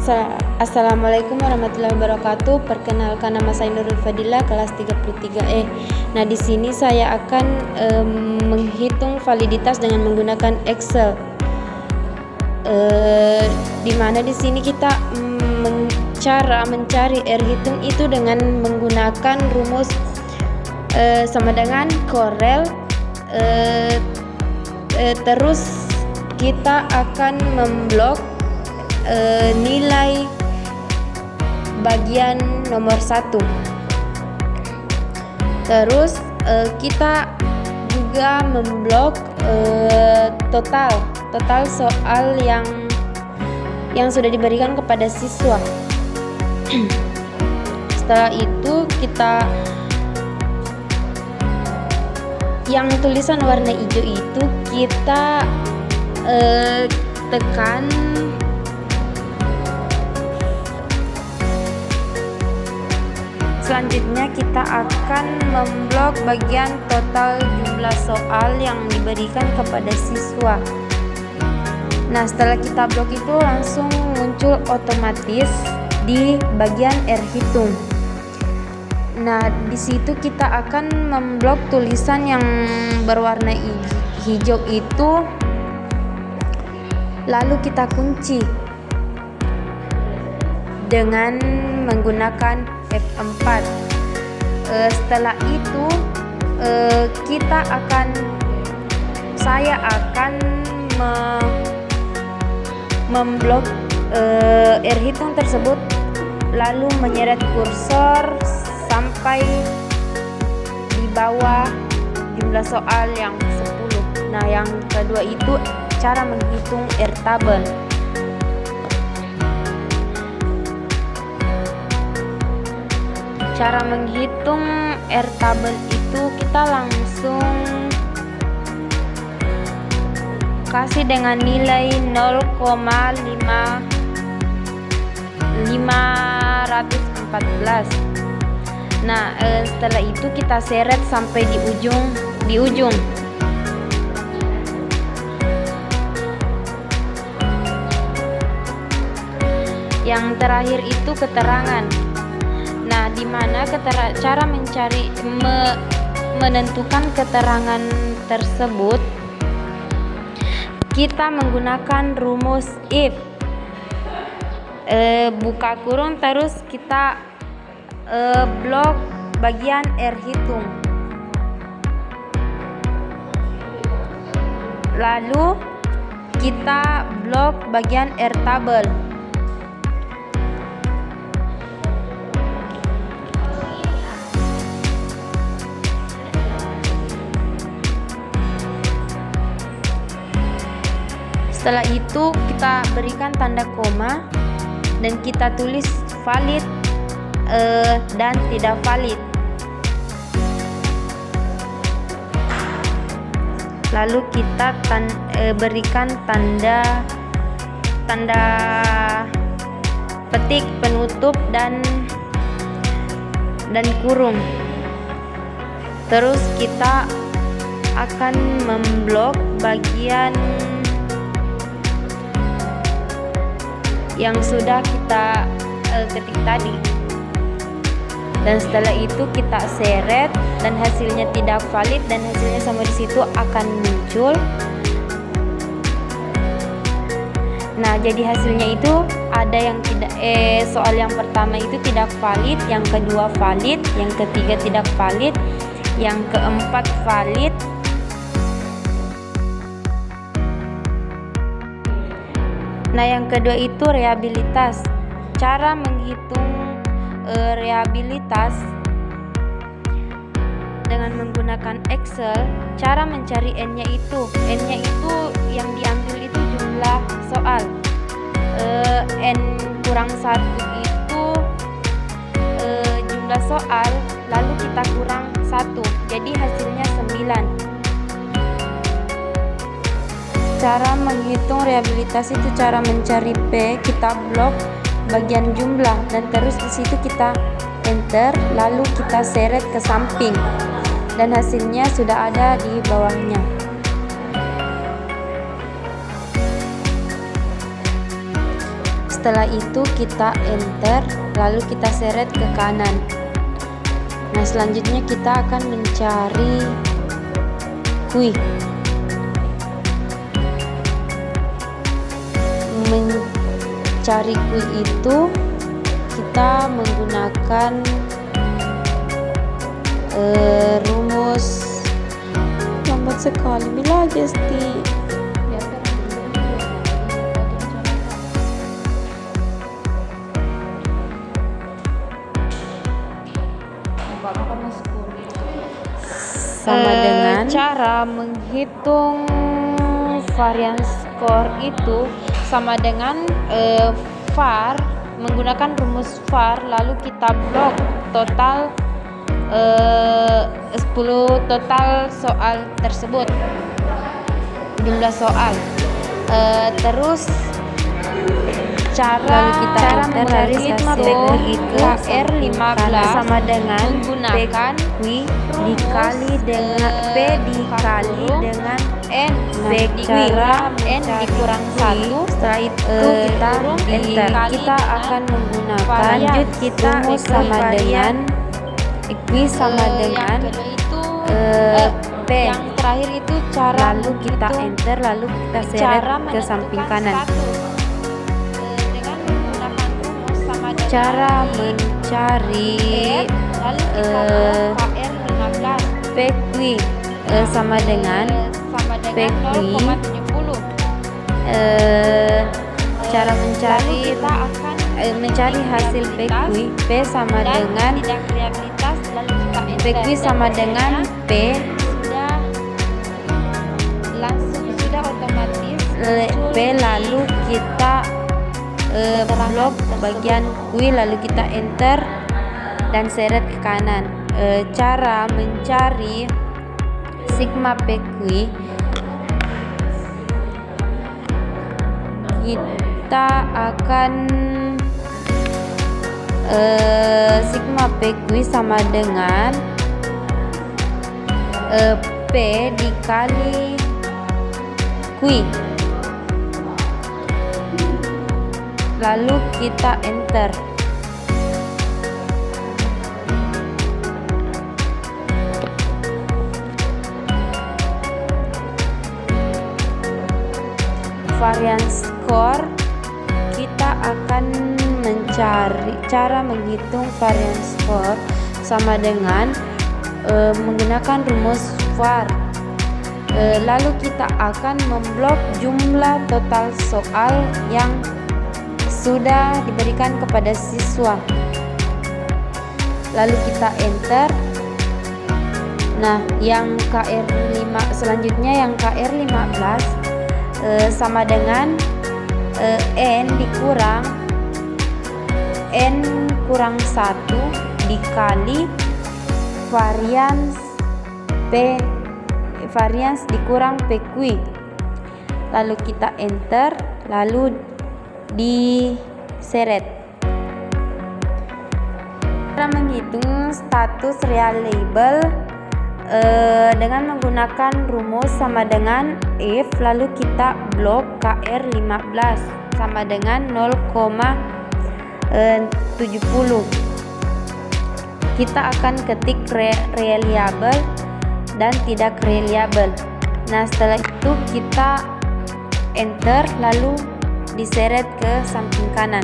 Assalamualaikum warahmatullahi wabarakatuh. Perkenalkan, nama saya Nurul Fadila, kelas 33E. Nah, di sini saya akan menghitung validitas dengan menggunakan Excel. Di mana di sini kita cara mencari R hitung itu dengan menggunakan rumus sama dengan Corel. Terus kita akan memblok nilai bagian nomor 1. Terus kita juga memblok total soal yang sudah diberikan kepada siswa. Setelah itu kita yang tulisan warna hijau itu kita tekan selanjutnya kita akan memblok bagian total jumlah soal yang diberikan kepada siswa. Nah, setelah kita blok itu langsung muncul otomatis di bagian R hitung. Nah, di situ kita akan memblok tulisan yang berwarna hijau itu, lalu kita kunci dengan menggunakan F4. Setelah itu saya akan memblok R hitung tersebut, lalu menyeret kursor sampai di bawah jumlah soal yang 10. Nah, yang kedua itu cara menghitung R tabel. Cara menghitung R tabel itu kita langsung kasih dengan nilai 0,514. Nah, setelah itu kita seret sampai di ujung. Yang terakhir itu keterangan. Nah, di mana cara menentukan keterangan tersebut, kita menggunakan rumus if. Buka kurung, terus kita blok bagian R hitung. Lalu kita blok bagian R tabel. Setelah itu kita berikan tanda koma dan kita tulis valid dan tidak valid. Lalu kita berikan tanda petik penutup dan kurung. Terus kita akan memblok bagian yang sudah kita ketik tadi, dan setelah itu kita seret dan hasilnya tidak valid dan hasilnya sama di situ akan muncul. Nah, jadi hasilnya itu ada yang tidak soal yang pertama itu tidak valid, yang kedua valid, yang ketiga tidak valid, yang keempat valid. Nah, yang kedua itu reabilitas. Cara menghitung reabilitas dengan menggunakan Excel. Cara mencari N-nya itu yang diambil itu jumlah soal. N kurang 1 itu jumlah soal, lalu kita kurang 1, jadi hasilnya 9. Cara menghitung reabilitas itu cara mencari P, kita blok bagian jumlah dan terus di situ kita enter, lalu kita seret ke samping dan hasilnya sudah ada di bawahnya. setelah itu kita enter, lalu kita seret ke kanan. Nah, selanjutnya kita akan mencari kui. Mencari kui itu kita menggunakan rumus. Lambat sekali Mila Gesti. Sama dengan cara menghitung varian skor itu sama dengan var, menggunakan rumus var, lalu kita blok total 10 total soal tersebut, jumlah soal. Terus cara mencari ritme PQI itu KR15 sama dengan menggunakan PQI dikali dengan P dikali dengan N cara N dikurang 1. Setelah itu kita enter. Kita akan menggunakan rumus sama dengan PQI sama dengan P. Yang terakhir itu cara lalu kita enter, lalu kita seret ke samping kanan. Cara mencari PQI sama dengan PQI. Cara mencari hasil PQI P sama dengan PQI sama dengan P sudah otomatis P, lalu kita blok bagian kui, lalu kita enter dan seret ke kanan. Cara mencari sigma PQI, kita akan sigma PQI sama dengan P dikali kui, lalu kita enter. Varian skor, kita akan mencari cara menghitung varian skor sama dengan menggunakan rumus var. Lalu kita akan memblok jumlah total soal yang sudah diberikan kepada siswa, lalu kita enter. Nah, yang KR5 selanjutnya, yang KR15 sama dengan N dikurang N kurang 1 dikali varians P, varians dikurang PQI, lalu kita enter, lalu diseret. Cara menghitung status real label dengan menggunakan rumus sama dengan if, lalu kita blok KR15 sama dengan 0,70. Kita akan ketik reliable dan tidak reliable. Nah, setelah itu kita enter, lalu diseret ke samping kanan.